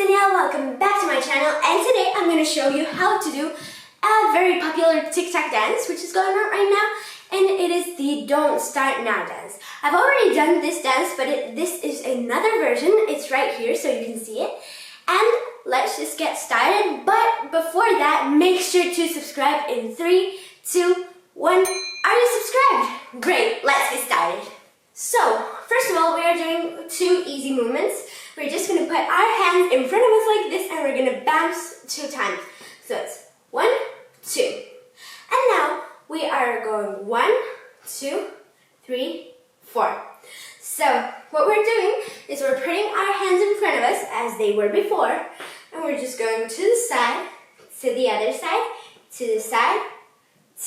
Danielle, welcome back to my channel, and today I'm going to show you how to do a very popular TikTok dance which is going on right now, and it is the Don't Start Now dance. I've already done this dance, but this is another version. It's right here so you can see it. And let's just get started, but before that, make sure to subscribe in 3, 2, 1. Are you subscribed? Great, let's get started. So, first of all, we are doing 2 easy movements. We're just going to put our hands in front of us like this, and we're going to bounce 2 times. So it's 1, 2. And now we are going 1, 2, 3, 4. So what we're doing is we're putting our hands in front of us as they were before, and we're just going to the side, to the other side, to the side,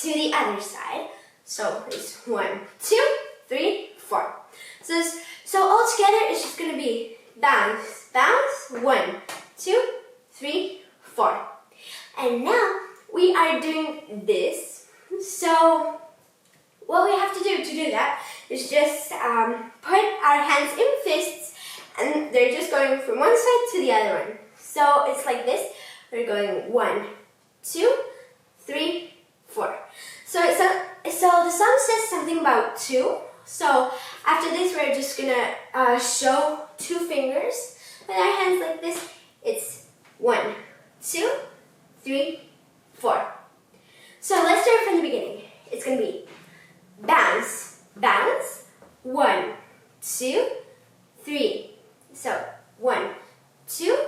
to the other side. So it's 1, 2, 3, 4. So all together it's just going to be bounce, bounce, 1, 2, 3, 4. And now we are doing this. So what we have to do that is just put our hands in fists, and they're just going from one side to the other one. So it's like this. We're going 1, 2, 3, 4. So the song says something about 2. So after this, we're just gonna show 2 fingers with our hands like this. It's 1, 2, 3, 4. So let's start from the beginning. It's gonna be bounce, bounce, 1, 2, 3. So 1, 2,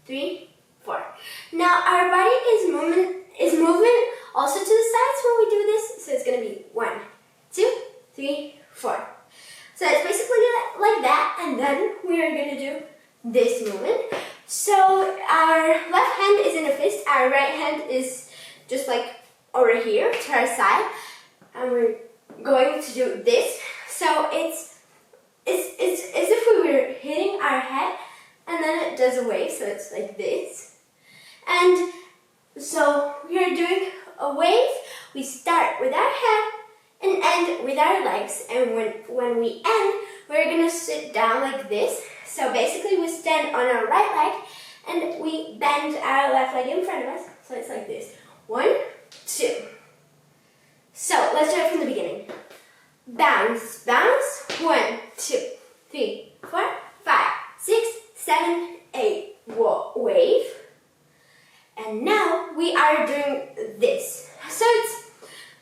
3, 4. Now our body is movement also to the sides when we do this. So it's gonna be 1, 2, 3, 4. So it's basically like that, and then we are gonna do this movement. So our left hand is in a fist, our right hand is just like over here to our side, and we're going to do this. So it's as if we were hitting our head, and then it does a wave, so it's like this. And so we are doing a wave. We start with our head and end with our legs, and when we end, we're gonna sit down like this. So basically we stand on our right leg and we bend our left leg in front of us, so it's like this. 1, 2. So let's start from the beginning. Bounce, bounce, 1, 2, 3, 4, 5, 6, 7, 8. Wave. And now we are doing this.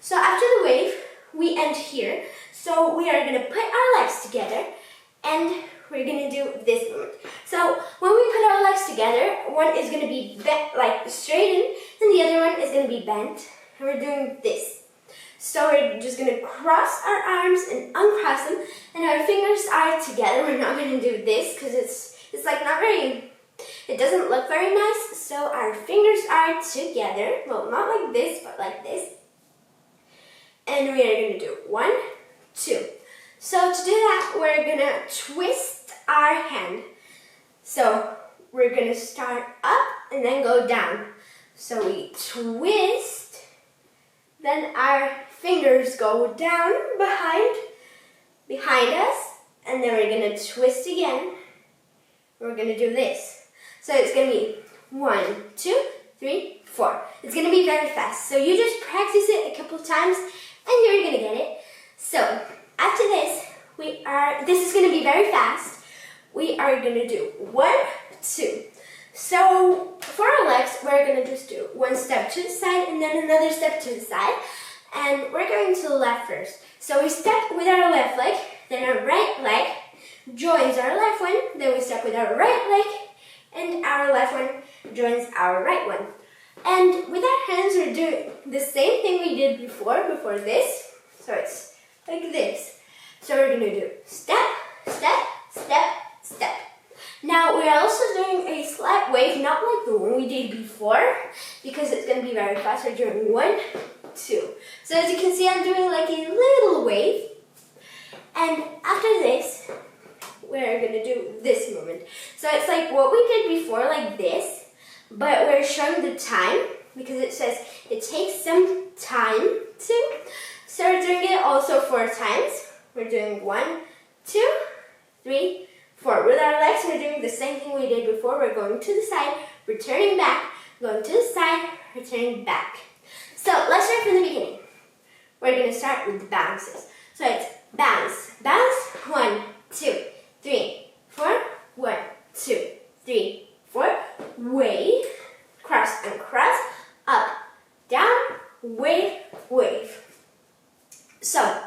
So after the wave, we end here. So we are gonna put our legs together, and we're gonna do this movement. So when we put our legs together, one is gonna be bent, like straightened, and the other one is gonna be bent. And we're doing this. So we're just gonna cross our arms and uncross them, and our fingers are together. We're not gonna do this because it's like not very, it doesn't look very nice. So our fingers are together. Well, not like this, but like this. And we are gonna do 1, 2. So to do that, we're gonna twist our hand. So we're gonna start up and then go down. So we twist, then our fingers go down behind us, and then we're gonna twist again. We're gonna do this. So it's gonna be 1, 2, 3, 4. It's gonna be very fast. So you just practice it a couple times, and you're gonna get it. So after this, this is gonna be very fast. We are gonna do 1, 2. So for our legs, we're gonna just do 1 step to the side and then another step to the side. And we're going to the left first. So we step with our left leg, then our right leg joins our left one, then we step with our right leg, and our left one joins our right one. And with our hands, we're doing the same thing we did before this. So it's like this. So we're gonna do step, step, step, step. Now we're also doing a slight wave, not like the one we did before, because it's gonna be very fast. We're doing 1, 2. So as you can see, I'm doing like a little wave. And after this, we're gonna do this movement. So it's like what we did before, like this, but we're showing the time because it says it takes some time to. So we're doing it also 4 times. We're doing 1, 2, 3, 4. With our legs, we're doing the same thing we did before. We're going to the side, returning back, going to the side, returning back. So let's start from the beginning. We're going to start with the bounces. So it's bounce, bounce, 1, 2, 3, 4, 1, 2, 3, 4, wave, cross and cross, up, down, wave, wave. So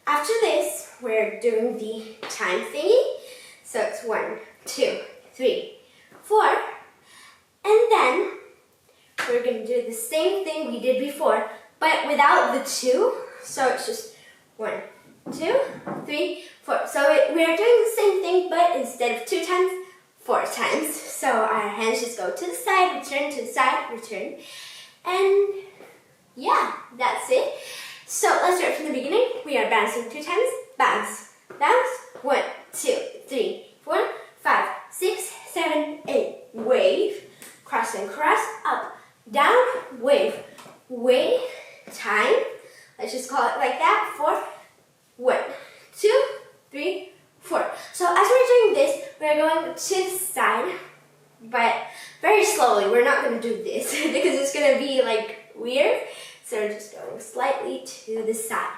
after this, we're doing the time thingy. So it's 1, 2, 3, 4, and then we're going to do the same thing we did before, but without the 2. So it's just 1, 2, 3, 4. So we are doing the same thing, but instead of 2 times, 4 times. So our hands just go to the side, return to the side, return. And yeah, that's it. So let's start from the beginning. We are bouncing 2 times. Bounce, bounce. 1, 2, 3, 4, 5, 6, 7, 8. Wave, cross and cross, up, down, wave, wave, time. Let's just call it like that. 4, 1, 2, 3, 4. So as we're doing this, we're going to the side, but very slowly. We're not going to do this because it's going to be like weird. So we're just going slightly to the side.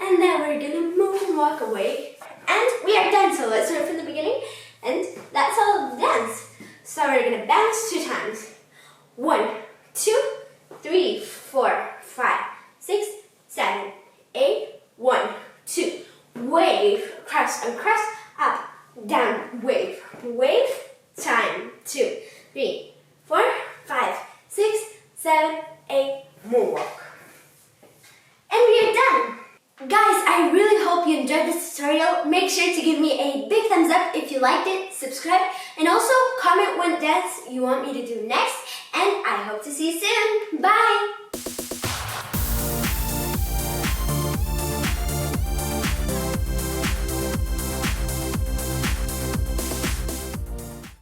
And then we're going to move and walk away. And we are done. So let's start from the beginning. And that's all the dance. So we're going to bounce 2 times. 1, 2, 3, 4, 5, 6, 7, 8. 1, 2. Wave, cross and cross, up, down, wave, wave, time. 2, 3, 4, 5, 6, 7, 8. Moonwalk. And we are done. Guys, I really hope you enjoyed this tutorial. Make sure to give me a big thumbs up if you liked it, subscribe, and also comment what dance you want me to do next. And I hope to see you soon.